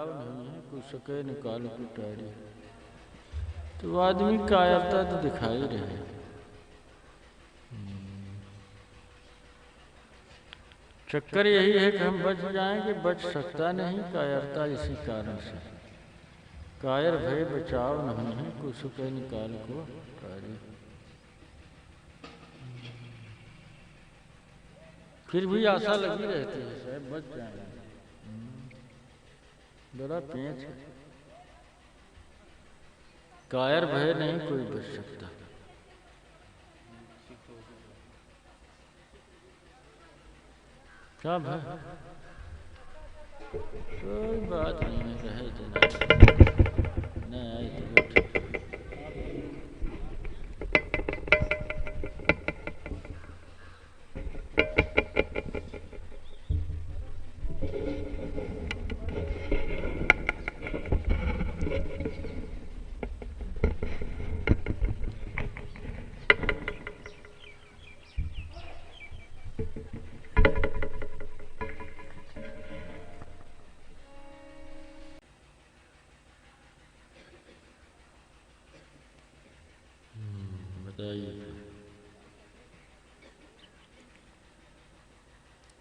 बचाव नहीं है, कुछ सके निकाल पिटारी। तो आदमी कायरता तो दिखाई रहे। चक्कर यही है कि हम बच जाएंगे, बच सकता नहीं कायरता इसी कारण से। कायर भय बचाव नहीं है, कुछ सके निकाल को पिटारी। फिर भी आशा लगी रहती है साहब बच जाएंगे। बड़ा पेंच है, कायर भय नहीं कोई बच सकता। क्या भय? कोई बात नहीं है, रहे देना नहीं आई तो ठीक।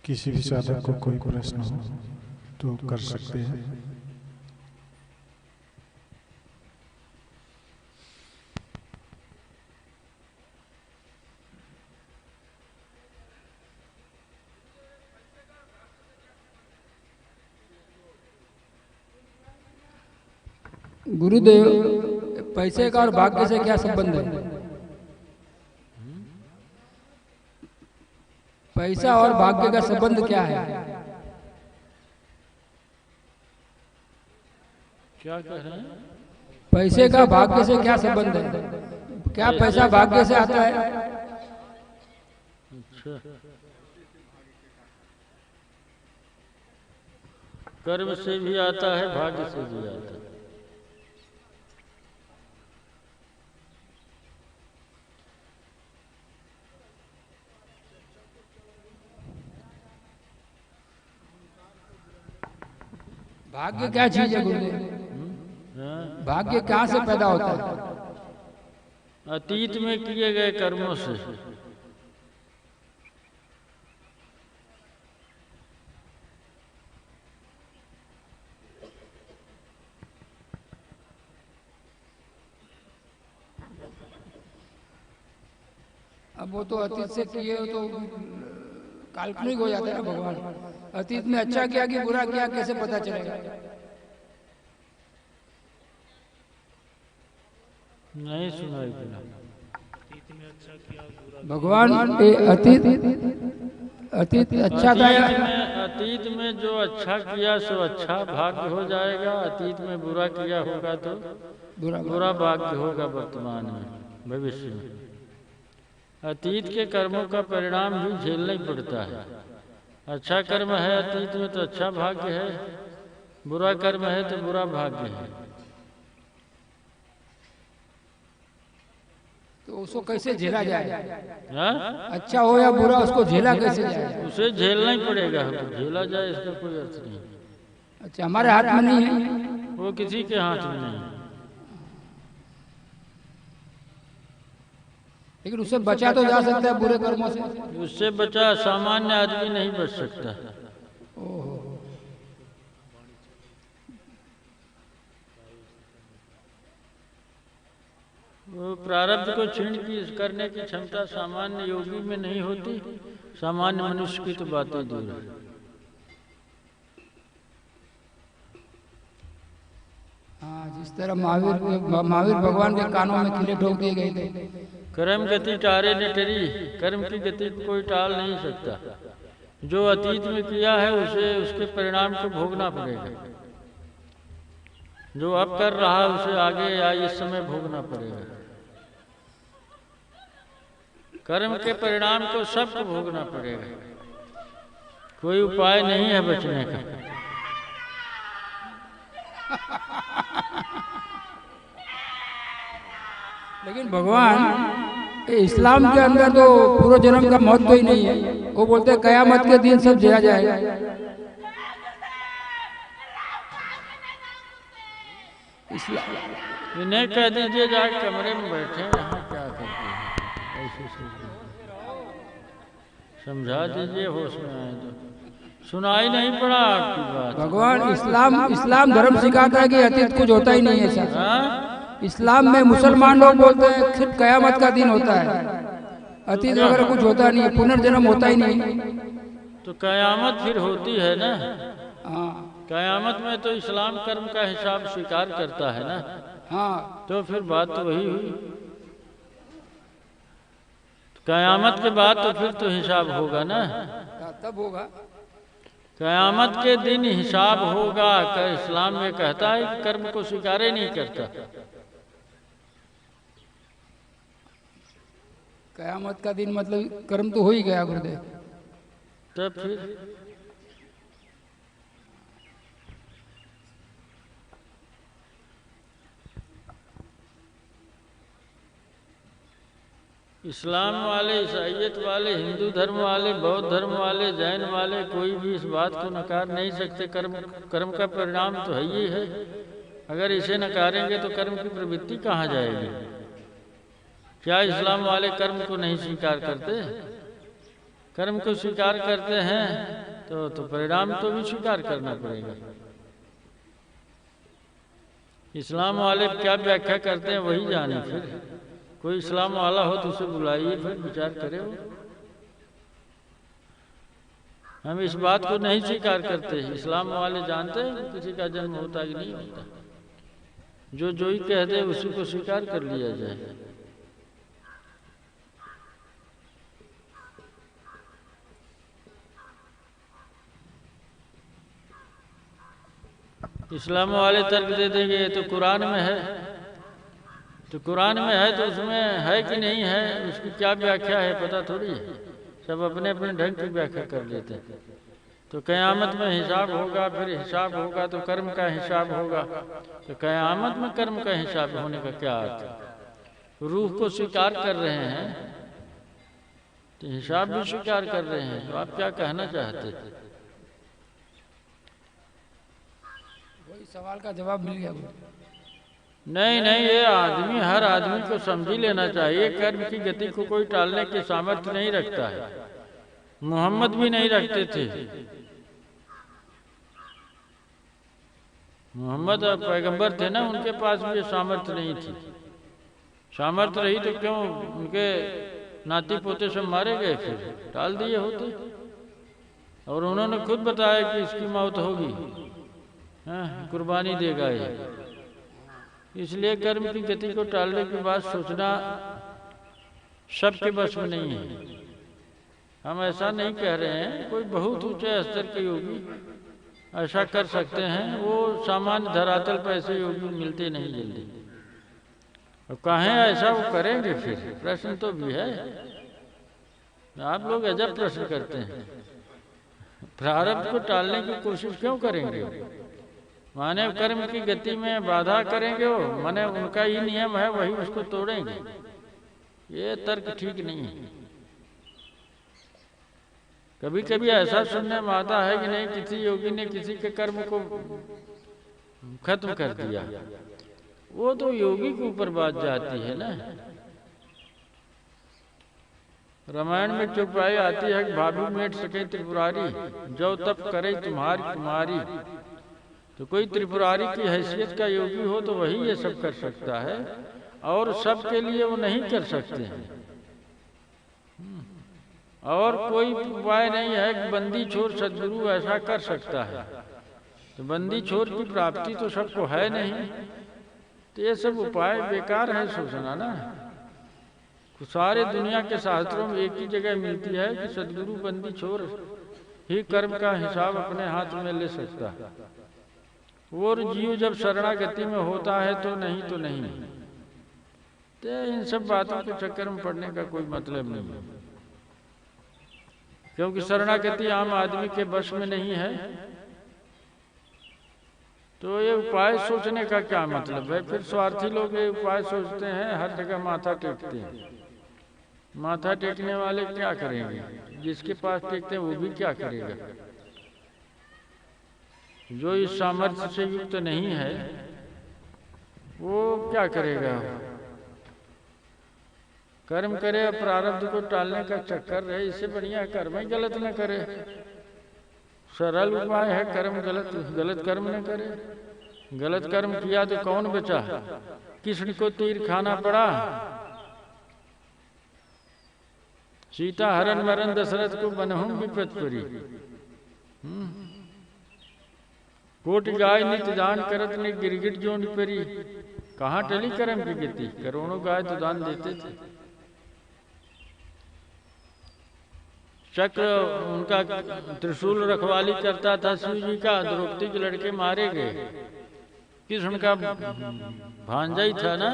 किसी भी साधक को कोई प्रश्न हो तो कर सकते हैं। गुरुदेव, पैसे का और भाग्य से क्या संबंध है? पैसा और भाग्य का संबंध क्या है? क्या कह रहे हैं? पैसे का भाग्य से क्या संबंध है? क्या पैसा भाग्य से आता है? अच्छा, कर्म से भी आता है, भाग्य से भी आता है। भाग्य क्या चीज है गुरुदेव? भाग्य कहाँ से पैदा होता है? अतीत में किए गए कर्मों से। अब वो तो अतीत से किए हो तो काल्पनिक हो जाता है ना भगवान। अतीत में अच्छा किया कि बुरा किया कैसे पता चलेगा? नहीं सुनाई दिया। भगवान अतीत अच्छा था या अतीत में जो अच्छा किया सो अच्छा भाग्य हो जाएगा, अतीत में बुरा किया होगा तो बुरा भाग्य होगा वर्तमान में, भविष्य में। अतीत के कर्मों का परिणाम भी झेलना ही पड़ता है। अच्छा कर्म है अतीत में तो अच्छा भाग्य है, बुरा कर्म है तो बुरा भाग्य है। तो उसको कैसे झेला जाए? हा? अच्छा हो या बुरा, उसको झेला कैसे जाए? उसे झेलना ही पड़ेगा हमको, झेला जाए इसका कोई अर्थ नहीं। अच्छा, हमारे हाथ में नहीं है, वो किसी के हाथ में नहीं। लेकिन उससे बचा तो जा सकता है बुरे कर्मों से। उससे बचा सामान्य आदमी नहीं बच सकता। वो प्रारब्ध को क्षीण करने की क्षमता सामान्य योगी में नहीं होती, सामान्य मनुष्य की तो बातें दूर है। हाँ, जिस तरह महावीर भगवान के कानों में किले ठोक दिए गए थे। कर्म गति टारे न टरी, कर्म की गति को कोई टाल नहीं सकता। जो अतीत में किया है उसे उसके परिणाम को भोगना पड़ेगा। जो अब कर रहा है उसे आगे या इस समय भोगना पड़ेगा। कर्म के परिणाम को सबको भोगना पड़ेगा, कोई उपाय नहीं है बचने का। लेकिन भगवान इस्लाम के अंदर तो पूर्व जन्म का महत्व ही नहीं है। वो बोलते हैं कयामत के दिन सब जिया जाएगा। इस्लाम इन्हें कह दीजिए जाके कमरे में बैठे यहाँ क्या करते हैं, ऐसे समझा दीजिए, होश में आए तो। सुनाई नहीं पड़ा आपकी बात? भगवान इस्लाम धर्म सिखाता है कि अतीत कुछ होता ही नहीं है सर। हाँ? इस्लाम में मुसलमान लोग बोलते हैं सिर्फ कयामत का दिन होता है, अतीत वगैरह कुछ होता नहीं है, पुनर्जन्म होता ही नहीं। तो कयामत फिर होती है ना। हाँ कयामत में तो इस्लाम कर्म का हिसाब स्वीकार करता है ना। हाँ तो फिर बात तो वही हुई। कयामत के बाद तो फिर तो हिसाब होगा ना, तब होगा। कयामत के दिन हिसाब होगा। इस्लाम में कहता है कि कर्म को स्वीकार ही नहीं करता। कयामत का दिन मतलब कर्म तो हो ही गया गुरुदेव। तब फिर इस्लाम वाले, ईसाइयत वाले, हिंदू धर्म वाले, बौद्ध धर्म वाले, जैन वाले कोई भी इस बात को नकार नहीं सकते। कर्म का परिणाम तो है ही है। अगर इसे नकारेंगे तो कर्म की प्रवृत्ति कहाँ जाएगी? क्या इस्लाम वाले कर्म को नहीं स्वीकार करते? कर्म को स्वीकार करते हैं तो परिणाम तो भी स्वीकार करना पड़ेगा। इस्लाम वाले क्या व्याख्या करते हैं वही जाने। फिर कोई इस्लाम वाला हो तो उसे बुलाइए, फिर विचार करे वो। हम इस बात को नहीं स्वीकार करते। इस्लाम वाले जानते हैं कि किसी का जन्म होता कि नहीं होता। जो ही कहते हैं उसी को स्वीकार कर लिया जाए। इस्लाम वाले तर्क दे देंगे ये तो कुरान में है। तो कुरान में है तो उसमें है कि नहीं है, उसकी क्या व्याख्या है पता थोड़ी है। सब अपने अपने ढंग की व्याख्या कर लेते हैं। तो कयामत में हिसाब होगा, फिर हिसाब होगा तो कर्म का हिसाब होगा। तो कयामत में कर्म का हिसाब होने का क्या अर्थ है? रूह को स्वीकार कर रहे हैं तो हिसाब भी स्वीकार कर रहे हैं। तो आप क्या कहना चाहते हैं? वही सवाल का जवाब मिल गया। नहीं, ये आदमी, हर आदमी को समझ ही लेना चाहिए कर्म की गति को कोई टालने की सामर्थ्य नहीं रखता है। मोहम्मद भी नहीं रखते थे। मोहम्मद पैगंबर थे ना, उनके पास भी सामर्थ्य नहीं थी। सामर्थ्य रही तो क्यों उनके नाती पोते सब मारे गए, फिर टाल दिए होते। और उन्होंने खुद बताया कि इसकी मौत होगी, कुर्बानी देगा ये। इसलिए कर्म की गति को टालने की बात सोचना सबके बस में नहीं है। हम ऐसा नहीं कह रहे हैं, कोई बहुत ऊंचे स्तर के योगी ऐसा कर सकते हैं। वो सामान्य धरातल पर ऐसे योगी मिलते नहीं जल्दी। और कहें ऐसा वो करेंगे, फिर प्रश्न तो भी है। आप लोग अजब प्रश्न करते हैं। प्रारब्ध को टालने की कोशिश क्यों करेंगे? माने कर्म की गति में बाधा करेंगे वो, माने उनका ही नियम है वही उसको तोड़ेंगे। ये तर्क ठीक नहीं है। कभी कभी ऐसा सुनने में आता है कि नहीं किसी योगी ने किसी के कर्म को खत्म कर दिया। वो तो योगी के ऊपर बात जाती है ना। रामायण में चौपाई आती है कि भाभी मेट सके त्रिपुरारी, जो तप करे तुम्हारी कुमारी। तो कोई त्रिपुरारी की हैसियत का योगी हो तो वही ये सब कर सकता है, और सबके लिए वो नहीं कर सकते हैं। और कोई उपाय नहीं है कि बंदी छोर सद्गुरु ऐसा कर सकता है। तो बंदी छोर की प्राप्ति तो सबको है नहीं। तो ये सब उपाय बेकार है सोचना ना। सारे दुनिया के शास्त्रों में एक ही जगह मिलती है कि सद्गुरु बंदी छोर ही कर्म का हिसाब अपने हाथ में ले सकता है। वो जीव जब शरणागति में होता है तो नहीं तो नहीं। तो इन सब बातों के चक्कर में पड़ने का कोई मतलब नहीं है, क्योंकि शरणागति आम आदमी के बस में नहीं है। तो ये उपाय सोचने का क्या मतलब है? फिर स्वार्थी लोग ये उपाय सोचते हैं, हर जगह माथा टेकते हैं। माथा टेकने वाले क्या करेंगे? जिसके पास टेकते हैं वो भी क्या करेगा? जो इस सामर्थ्य से युक्त नहीं है वो क्या करेगा? कर्म करे, प्रारब्ध को टालने का चक्कर रहे, इससे बढ़िया कर्म ही गलत न करे। सरल उपाय है कर्म गलत कर्म न करे। गलत कर्म किया तो कौन बचा? कृष्ण को तीर खाना पड़ा, सीता हरण मरण दशरथ को बनहुं विपत परी। कोटि गाय नित दान करत ने गिरगिट जोन परी। कहाँ टली कर्म की गति? करोड़ों गाय तो दान देते थे। चक्र उनका त्रिशूल रखवाली करता था शिव जी का, द्रौपदी के लड़के मारे गए। कृष्ण का भांजा ही था ना,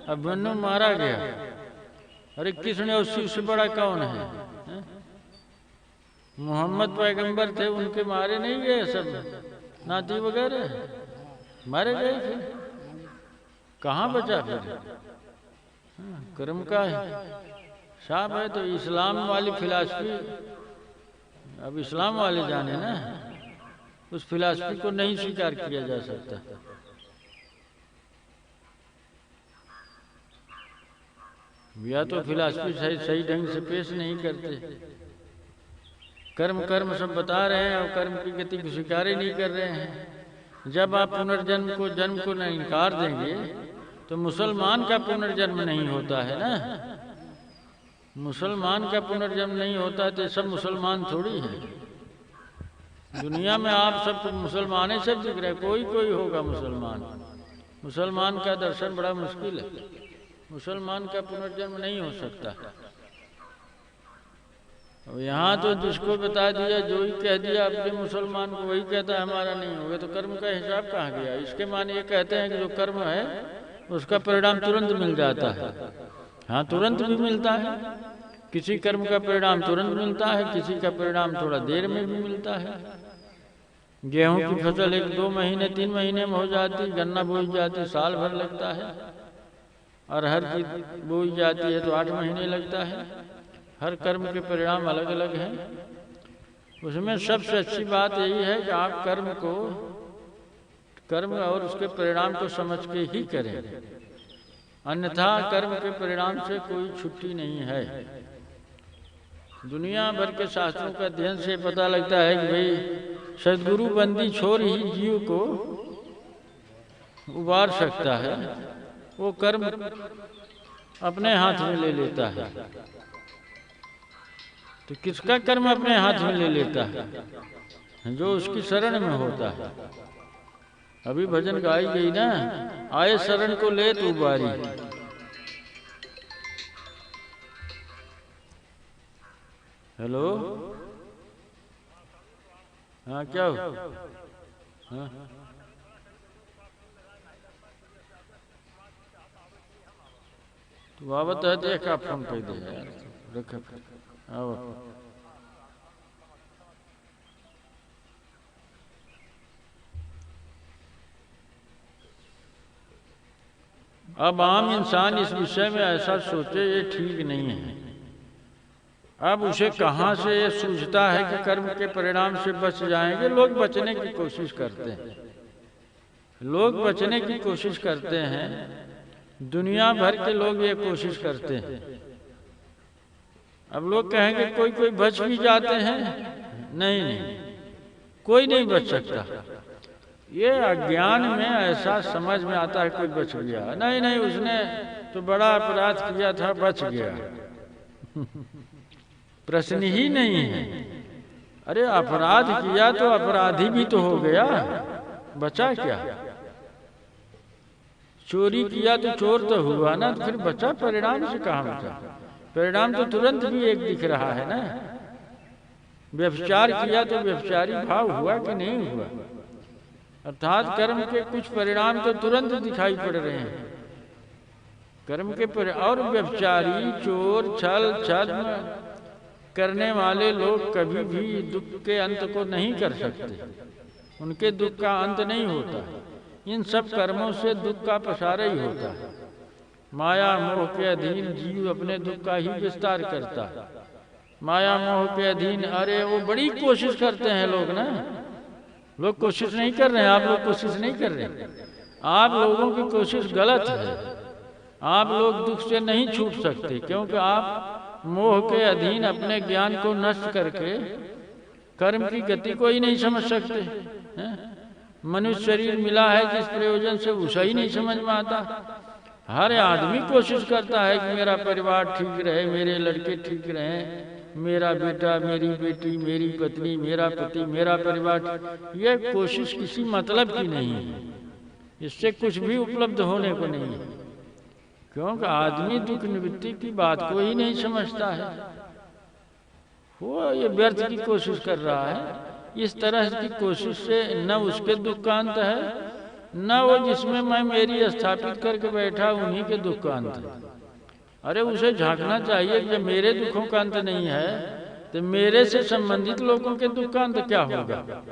अभिमन्यु मारा गया। अरे कृष्ण और शिव से बड़ा कौन है? मोहम्मद पैगंबर थे, उनके मारे नहीं गए सब नाती वगैरह? मारे गए फिर कहाँ बचा फिर? कर्म का है साहब है। तो इस्लाम वाली फिलॉसफी, अब इस्लाम वाले जाने ना, उस फिलॉसफी को नहीं स्वीकार किया जा सकता। या तो फिलॉसफी सही ढंग से पेश नहीं करते। कर्म कर्म सब बता रहे हैं और कर्म की गति को स्वीकार ही नहीं कर रहे हैं। जब आप पुनर्जन्म को जन्म को नहीं इनकार देंगे तो मुसलमान का पुनर्जन्म नहीं होता है ना। मुसलमान का पुनर्जन्म नहीं होता तो सब मुसलमान थोड़ी है। दुनिया में आप सब मुसलमान ही सब दिख रहे, कोई कोई होगा मुसलमान। मुसलमान का दर्शन बड़ा मुश्किल है। मुसलमान का पुनर्जन्म नहीं हो सकता। अब यहाँ तो जिसको बता दिया, जो ही कह दिया अपने मुसलमान को, वही कहता है हमारा नहीं होगा। तो कर्म का हिसाब कहाँ गया? इसके माने ये कहते हैं कि जो कर्म है उसका परिणाम तुरंत मिल जाता है। हाँ, तुरंत भी मिलता है। किसी कर्म का परिणाम तुरंत मिलता है, किसी का परिणाम थोड़ा देर में भी मिलता है। गेहूं की फसल 1-2 महीने 3 महीने में हो जाती, गन्ना बोई जाती साल भर लगता है, अरहर की बोई जाती है तो 8 महीने लगता है। हर कर्म के परिणाम अलग अलग हैं। उसमें सबसे अच्छी बात यही है कि आप कर्म और उसके परिणाम को समझ के ही करें, अन्यथा कर्म के परिणाम से कोई छुट्टी नहीं है। दुनिया भर के शास्त्रों का अध्ययन से पता लगता है कि भाई सदगुरु बंदी छोड़ ही जीव को उबार सकता है। वो कर्म अपने हाथ में ले लेता है। तो किसका कर्म अपने हाथ में ले लेता है? जो उसकी शरण में होता है। अभी भजन गाई गई ना, आए शरण को ले तू बारी। हेलो, हाँ क्या हो? हाँ? तो बाबत है देखा फोन कर दे यार, रखा आओ। अब आम इंसान इस विषय में ऐसा सोचे ये ठीक नहीं है। अब उसे कहाँ से ये सूझता है कि कर्म के परिणाम से बच जाएंगे। लोग बचने की कोशिश करते हैं, लोग बचने की कोशिश करते हैं। दुनिया भर के लोग ये कोशिश करते हैं। अब लोग कहेंगे कोई कोई बच भी जाते हैं। नहीं नहीं, कोई नहीं बच सकता। ये अज्ञान में ऐसा समझ में आता है कोई बच गया। नहीं नहीं, उसने तो बड़ा अपराध किया था, बच गया। प्रश्न ही नहीं है। अरे अपराध किया तो अपराधी भी तो हो गया, बचा क्या? चोरी किया तो चोर तो हुआ ना, तो फिर बचा? परिणाम से कहाँ बचा? परिणाम तो तुरंत भी एक दिख रहा है ना। व्यभिचार किया तो व्यभिचारी भाव हुआ कि नहीं हुआ? अर्थात कर्म के कुछ परिणाम तो तुरंत दिखाई पड़ रहे हैं। कर्म के और व्यभिचारी, चोर, छल छद्म करने वाले लोग कभी भी दुख के अंत को नहीं कर सकते। उनके दुख का अंत नहीं होता। इन सब कर्मों से दुख का पसारा ही होता है। माया मोह के अधीन जीव अपने दुख का ही विस्तार करता है। माया मोह के अधीन, अरे वो बड़ी कोशिश करते हैं लोग ना। लोग कोशिश नहीं कर रहे हैं, आप लोग कोशिश नहीं कर रहे हैं। आप लोगों की कोशिश गलत है। आप लोग दुख से नहीं छूट सकते, क्योंकि आप मोह के अधीन अपने ज्ञान को नष्ट करके कर्म की गति को ही नहीं समझ सकते हैं? मनुष्य शरीर मिला है जिस प्रयोजन से उसे ही नहीं समझ में आता। हर आदमी कोशिश करता है कि मेरा परिवार ठीक रहे, मेरे लड़के ठीक रहें, मेरा बेटा, मेरी बेटी, मेरी पत्नी, मेरा पति, मेरा परिवार। यह कोशिश किसी मतलब की नहीं है, इससे कुछ भी उपलब्ध होने को नहीं है, क्योंकि आदमी दुख निवृत्ति की बात को ही नहीं समझता है। वो ये व्यर्थ की कोशिश कर रहा है। इस तरह की कोशिश से न उसके दुख का अंत है, न वो जिसमें मैं मेरी स्थापित करके बैठा उन्हीं के दुख का अंत है। अरे उसे झांकना चाहिए कि जब मेरे दुखों का अंत नहीं है तो मेरे से संबंधित लोगों के दुख का अंत क्या होगा?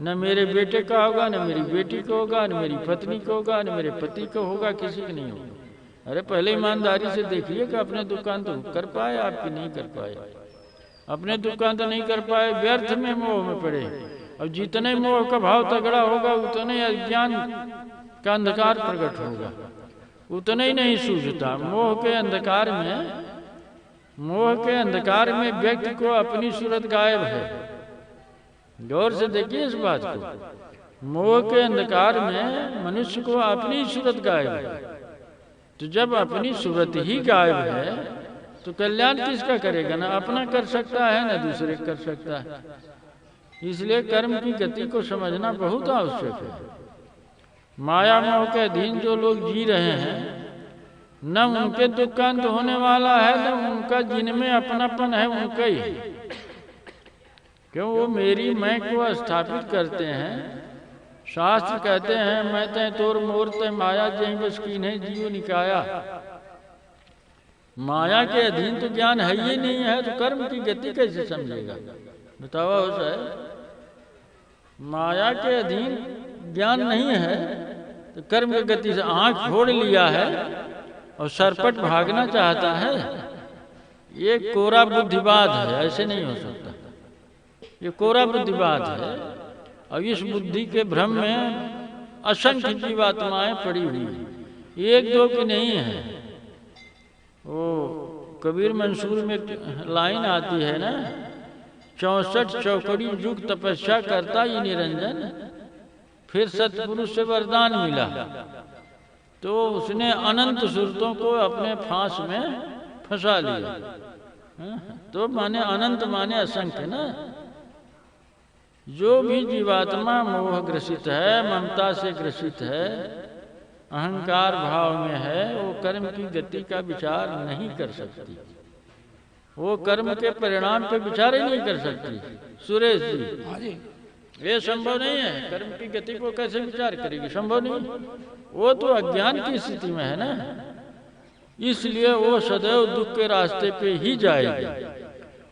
न मेरे बेटे का होगा, न मेरी बेटी को होगा, न मेरी पत्नी को होगा, न मेरे पति को होगा, किसी को नहीं होगा। अरे पहले ईमानदारी से देखिए कि अपने दुख का अंत कर पाए, आपकी नहीं कर पाए। अपने दुख का अंत नहीं कर पाए, व्यर्थ में मोह में पड़े। और जितने मोह का भाव तगड़ा होगा उतने अज्ञान का अंधकार प्रकट होगा, उतने ही नहीं सूझता। मोह के अंधकार में व्यक्ति को अपनी सूरत गायब है। गौर से देखिए इस बात को। मोह के अंधकार में मनुष्य को अपनी सूरत गायब है। तो जब अपनी सूरत ही गायब है तो कल्याण किसका करेगा? ना अपना कर सकता है, ना दूसरे कर सकता है। इसलिए कर्म की गति को समझना बहुत आवश्यक है। माया मोह के अधीन जो लोग जी रहे हैं, न उनके दुख का अंत होने वाला है, न उनका जिनमें अपनापन है उनका ही। क्यों? वो मेरी मैं को स्थापित करते हैं। शास्त्र कहते हैं मैं तय तोर मोर तय माया जहीं बस की नहीं जीव निकाया। माया के अधीन तो ज्ञान है ही नहीं है, तो कर्म की गति कैसे समझेगा? बताओ हो साहब। माया के अधीन ज्ञान नहीं है तो कर्म की गति से आंख फोड़ लिया है और सरपट भागना चाहता है। ये कोरा बुद्धिवाद है, ऐसे नहीं हो सकता। ये कोरा बुद्धिवाद है। और इस बुद्धि के भ्रम में असंख्य जीवात्माएं पड़ी हुई हैं, एक दो की नहीं है। वो कबीर मंसूर में लाइन आती है ना, 64 चौकड़ी युग तपस्या करता ही निरंजन, फिर सतपुरुष से वरदान मिला। तो उसने अनंत सुरतों को अपने फांस में फंसा लिया। तो माने अनंत माने असंख्य ना। जो भी जीवात्मा मोह ग्रसित है, ममता से ग्रसित है, अहंकार भाव में है, वो कर्म की गति का विचार नहीं कर सकती। वो कर्म के परिणाम पे विचार ही नहीं कर सकती। सुरेश जी, ये संभव नहीं है। कर्म की गति को कैसे विचार करेगी? संभव नहीं। वो तो अज्ञान की स्थिति में है ना। इसलिए वो सदैव दुख के रास्ते पे ही जाएगी।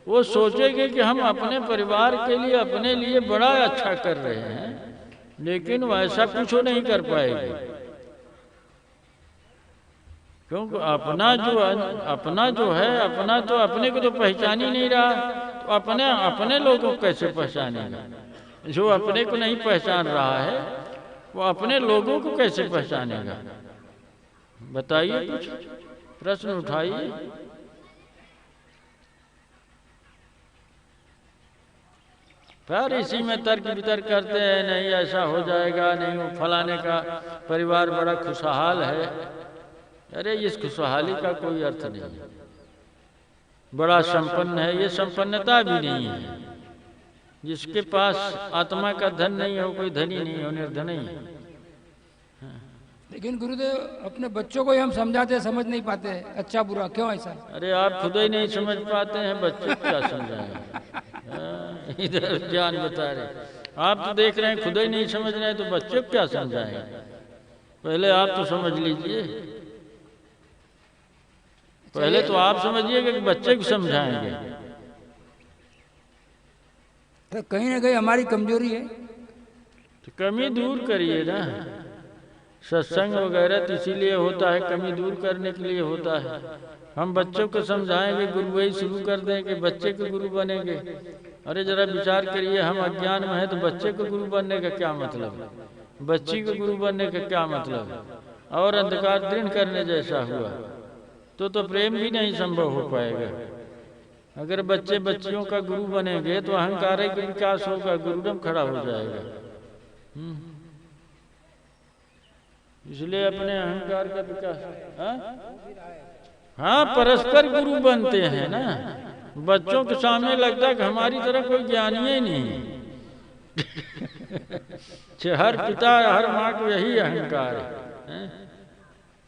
वो सोचेगी कि हम अपने परिवार के लिए, अपने लिए बड़ा अच्छा कर रहे हैं, लेकिन वैसा कुछ नहीं कर पाएगी। क्योंकि अपना जो है, अपना तो अपने को तो पहचान ही नहीं रहा, तो अपने लोगों को कैसे पहचानेगा? जो अपने को नहीं पहचान रहा है वो अपने लोगों को कैसे पहचानेगा? बताइए, कुछ प्रश्न उठाइए। फिर इसी में तर्क वितर्क करते हैं, नहीं ऐसा हो जाएगा, नहीं वो फलाने का परिवार बड़ा खुशहाल है। अरे इस खुशहाली का कोई अर्थ नहीं है। बड़ा संपन्न है, ये संपन्नता भी नहीं है। जिसके पास आत्मा का धन नहीं हो, कोई धनी नहीं हो, निर्धन ही है। लेकिन गुरुदेव, अपने बच्चों को ही हम समझाते समझ नहीं पाते, अच्छा बुरा क्यों ऐसा? अरे आप खुद ही नहीं समझ पाते हैं, बच्चे क्या समझाएंगे? इधर ज्ञान बता रहे, आप तो देख रहे हैं खुद ही नहीं समझ रहे, तो बच्चे को क्या समझाएंगे? पहले आप तो समझ लीजिए। पहले तो आप समझिएगा कि बच्चे को समझाएंगे। तो कहीं ना कहीं हमारी कमजोरी है, तो कमी दूर करिए ना। सत्संग वगैरह तो इसीलिए होता है, कमी दूर करने के लिए होता है। हम बच्चों को समझाएंगे, गुरु वही शुरू कर देंगे, बच्चे के गुरु बनेंगे। अरे जरा विचार करिए, हम अज्ञान में है तो बच्चे को गुरु बनने का क्या मतलब है? बच्ची को गुरु बनने का क्या मतलब है? और अंधकार दृढ़ करने जैसा हुआ तो प्रेम भी नहीं संभव हो पाएगा। अगर बच्चे बच्चियों का गुरु बनेंगे तो अहंकार का विकास होगा, गुरुडम खड़ा हो जाएगा। इसलिए अपने अहंकार का विकास, हाँ परस्पर गुरु बनते हैं ना। बच्चों के सामने लगता है कि हमारी तरह कोई ज्ञानी ही नहीं हर पिता हर माँ को यही अहंकार है।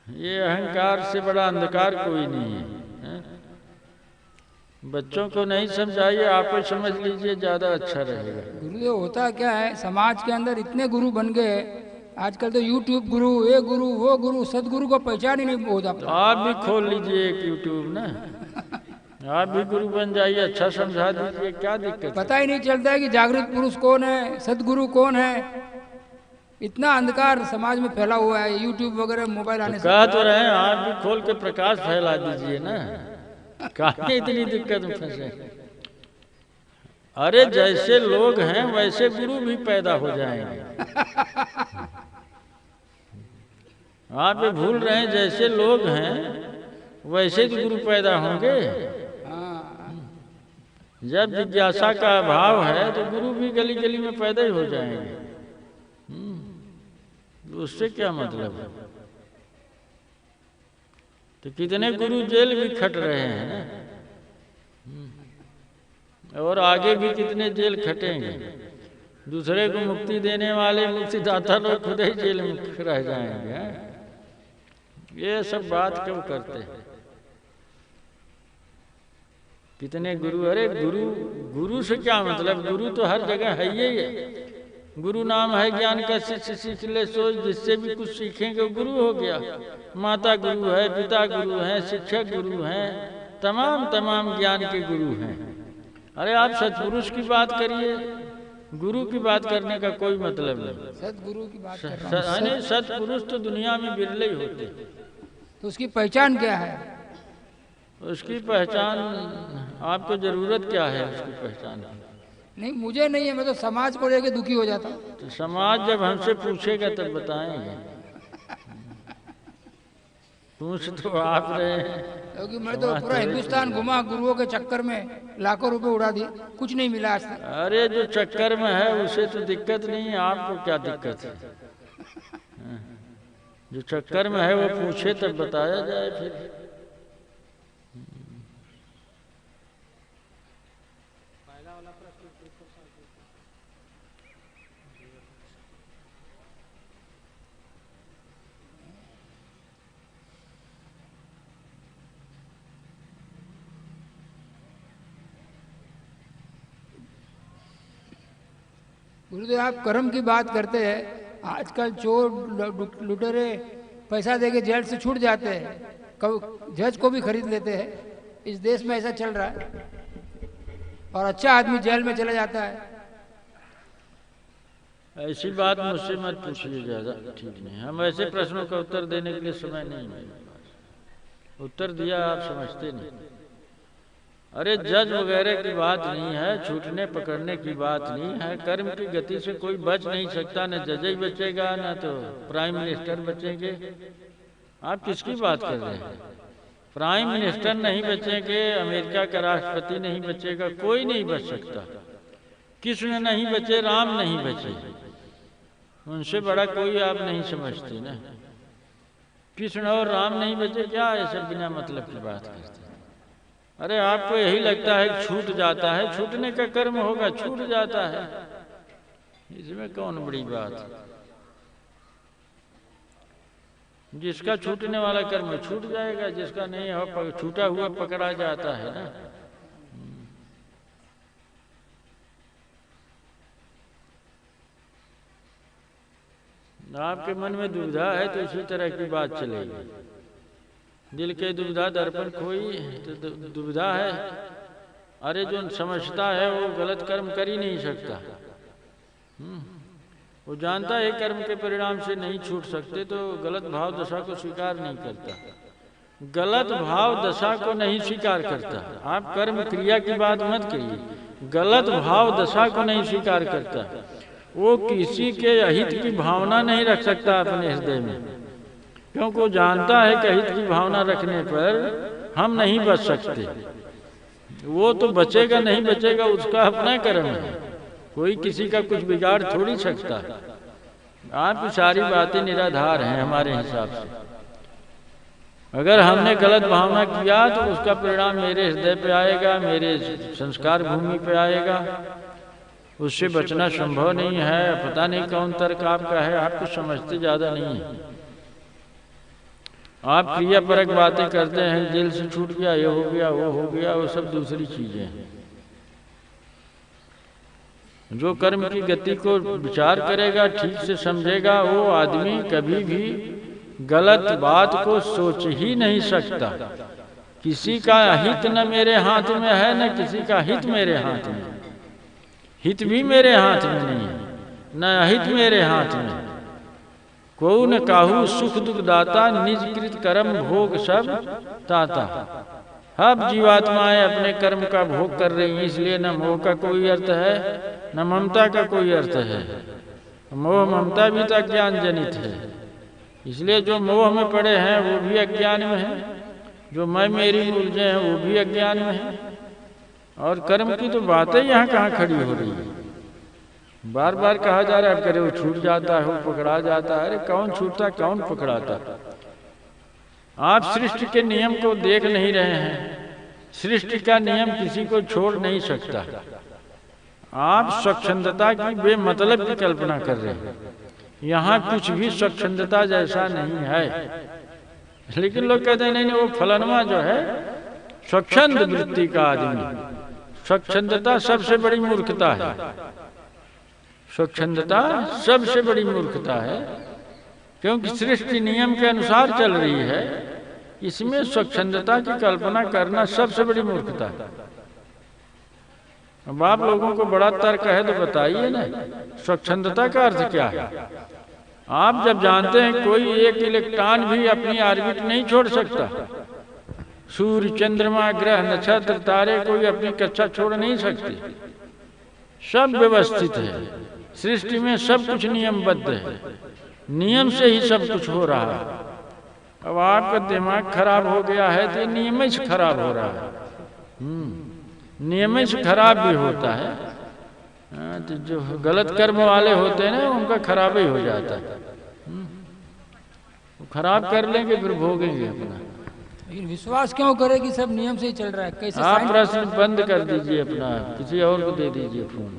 ये अहंकार से बड़ा अंधकार कोई नहीं है। बच्चों को नहीं समझाइए, आप ही समझ लीजिए, ज्यादा अच्छा रहेगा। गुरुदेव होता क्या है, समाज के अंदर इतने गुरु बन गए आजकल, तो यूट्यूब गुरु, ये गुरु वो गुरु, सदगुरु को पहचान ही नहीं होता। आप भी खोल लीजिए एक यूट्यूब ना, आप भी गुरु बन जाइए, अच्छा समझा दीजिए, क्या दिक्कत। पता ही नहीं चलता है कि जागृत पुरुष कौन है, सदगुरु कौन है। इतना अंधकार समाज में फैला हुआ है, यूट्यूब वगैरह मोबाइल आने से। कह तो रहे हैं आप भी खोल के प्रकाश फैला दीजिए ना, काहे इतनी दिक्कत में फंसे। अरे जैसे लोग हैं वैसे गुरु भी पैदा हो जाएंगे। आप भी भूल रहे हैं, जैसे लोग हैं वैसे भी गुरु पैदा होंगे। जब जिज्ञासा का अभाव है तो गुरु भी गली गली में पैदा ही हो जाएंगे। उससे क्या मतलब है। तो कितने गुरु जेल भी खट रहे हैं ना, और आगे भी कितने जेल खटेंगे। दूसरे को मुक्ति देने वाले मुक्तिदाता लोग खुद ही जेल में रह जाएंगे। ये सब बात क्यों करते हैं। कितने गुरु, अरे गुरु, गुरु से क्या मतलब, गुरु तो हर जगह है ही है। गुरु नाम है ज्ञान का, शिष्य सीख ले सोच, जिससे भी कुछ सीखेंगे वो गुरु हो गया। माता गुरु है, पिता गुरु हैं, शिक्षक गुरु हैं, तमाम ज्ञान के गुरु हैं। अरे आप सतपुरुष की बात करिए, गुरु की बात करने का कोई मतलब नहीं। सतगुरु की बात कर रहा हूं। सतपुरुष तो दुनिया में बिरले ही होते। तो उसकी पहचान क्या है। उसकी पहचान, आपको जरूरत क्या है उसकी पहचान। नहीं मुझे नहीं है, मैं तो समाज को लेके दुखी हो जाता हूँ। तो समाज जब हमसे पूछेगा तब बताएंगे। पूछ तो आप रहे हैं, क्योंकि मैं तो पूरा हिंदुस्तान घुमा गुरुओं के चक्कर में, लाखों रुपए उड़ा दिए, कुछ नहीं मिला आज तक। अरे जो चक्कर में है उसे तो दिक्कत नहीं है, आपको क्या दिक्कत है। जो चक्कर में है वो पूछे तब बताया जाए फिर। गुरुदेव आप कर्म की बात करते हैं, आजकल चोर लुटेरे पैसा देके जेल से छूट जाते हैं, कब जज को भी खरीद लेते हैं। इस देश में ऐसा चल रहा है, और अच्छा आदमी जेल में चला जाता है। ऐसी बात मुझसे मत पूछिए, ज्यादा ठीक नहीं। हम ऐसे प्रश्नों का उत्तर देने के लिए समय नहीं है। उत्तर दिया आप समझते नहीं। अरे जज वगैरह की बात नहीं है, छूटने पकड़ने की बात नहीं है। कर्म की गति से कोई बच नहीं सकता, न जज ही बचेगा न तो प्राइम मिनिस्टर बचेंगे। आप किसकी बात कर रहे हैं। प्राइम मिनिस्टर नहीं बचेंगे, अमेरिका का राष्ट्रपति नहीं बचेगा, कोई नहीं बच सकता। कृष्ण नहीं बचे, राम नहीं बचे, उनसे बड़ा कोई आप नहीं समझते ना। कृष्ण और राम नहीं बचे, क्या ये सब बिना मतलब की बात करते। अरे आपको यही लगता है कि छूट जाता है, छूटने का कर्म होगा, छूट जाता है, इसमें कौन बड़ी बात है। जिसका छूटने वाला कर्म छूट जाएगा, जिसका नहीं हो छूटा हुआ पकड़ा जाता है ना। आपके मन में दुविधा है तो इसी तरह की बात चलेगी। दिल के दुविधा दर्पण खोई, तो दुविधा है। अरे जो समझता है वो गलत कर्म कर ही नहीं सकता। वो जानता है कर्म के परिणाम से नहीं छूट सकते, तो गलत भाव दशा को स्वीकार नहीं करता। गलत भाव दशा को नहीं स्वीकार करता। आप कर्म क्रिया की बात मत करिए, गलत भाव दशा को नहीं स्वीकार करता। वो किसी के अहित की भावना नहीं रख सकता अपने हृदय में, क्योंकि वो जानता है कि अहित की भावना रखने पर हम नहीं बच सकते। वो तो बचेगा नहीं बचेगा, उसका अपना कर्म है, कोई किसी का कुछ बिगाड़ थोड़ी सकता। आपकी सारी बातें निराधार हैं हमारे हिसाब से। अगर हमने गलत भावना किया तो उसका परिणाम मेरे हृदय पे आएगा, मेरे संस्कार भूमि पे आएगा, उससे बचना संभव नहीं है। पता नहीं कौन तर्क आपका है, आप कुछ समझते ज्यादा नहीं है। आप क्रियापरक बातें करते हैं, जेल से छूट गया, ये हो गया, वो हो गया, वो सब दूसरी चीजें हैं। जो कर्म की गति को विचार करेगा, ठीक से समझेगा, वो आदमी कभी भी गलत बात को सोच ही नहीं सकता। किसी का हित न मेरे हाथ में है, न किसी का हित मेरे हाथ में। हित भी मेरे हाथ में नहीं है, न अहित मेरे हाथ में। को न काहू सुख दुख दाता, निज कृत कर्म भोग सब ताता। अब जीवात्माएं अपने कर्म का भोग कर रही हैं, इसलिए न मोह का कोई अर्थ है, न ममता का कोई अर्थ है। मोह ममता भी तो अज्ञान जनित है, इसलिए जो मोह में पड़े हैं वो भी अज्ञान में है, जो मैं मेरी उलझे हैं वो भी अज्ञान में है। और कर्म की तो बातें यहाँ कहाँ खड़ी हो रही है। बार बार कहा जा रहा है, करे वो छूट जाता है, वो पकड़ा जाता है। अरे कौन छूटता, कौन पकड़ाता? आप सृष्टि के नियम को देख नहीं रहे हैं। सृष्टि का नियम किसी को छोड़ नहीं सकता। आप स्वच्छंदता की बेमतलब की कल्पना कर रहे हैं। यहाँ कुछ भी स्वच्छंदता जैसा नहीं है। लेकिन लोग कहते हैं नहीं, वो फलनवा जो है स्वच्छंद वृत्ति का आदमी। स्वच्छंदता सबसे बड़ी मूर्खता है। स्वच्छंदता सबसे बड़ी मूर्खता है, क्योंकि सृष्टि नियम के अनुसार चल रही है। इसमें स्वच्छंदता की कल्पना करना सबसे बड़ी मूर्खता है। अब आप लोगों को बड़ा तर्क है तो बताइए ना, स्वच्छंदता का अर्थ क्या है? आप जब जानते हैं कोई एक इलेक्ट्रॉन भी अपनी ऑर्बिट नहीं छोड़ सकता, सूर्य चंद्रमा ग्रह नक्षत्र तारे कोई अपनी कक्षा छोड़ नहीं सकते, सब व्यवस्थित है। सृष्टि में सब कुछ नियमबद्ध है, नियम से ही सब कुछ हो रहा है। अब आपका दिमाग खराब हो गया है तो नियम से खराब हो रहा है। नियम से खराब भी होता है। तो जो गलत कर्म वाले होते हैं ना, उनका खराब ही हो जाता है। खराब कर लेंगे फिर भोगेंगे अपना। लेकिन विश्वास क्यों करे कि सब नियम से ही चल रहा है? कैसे? आप प्रश्न बंद कर दीजिए अपना, किसी और को दे दीजिए फोन।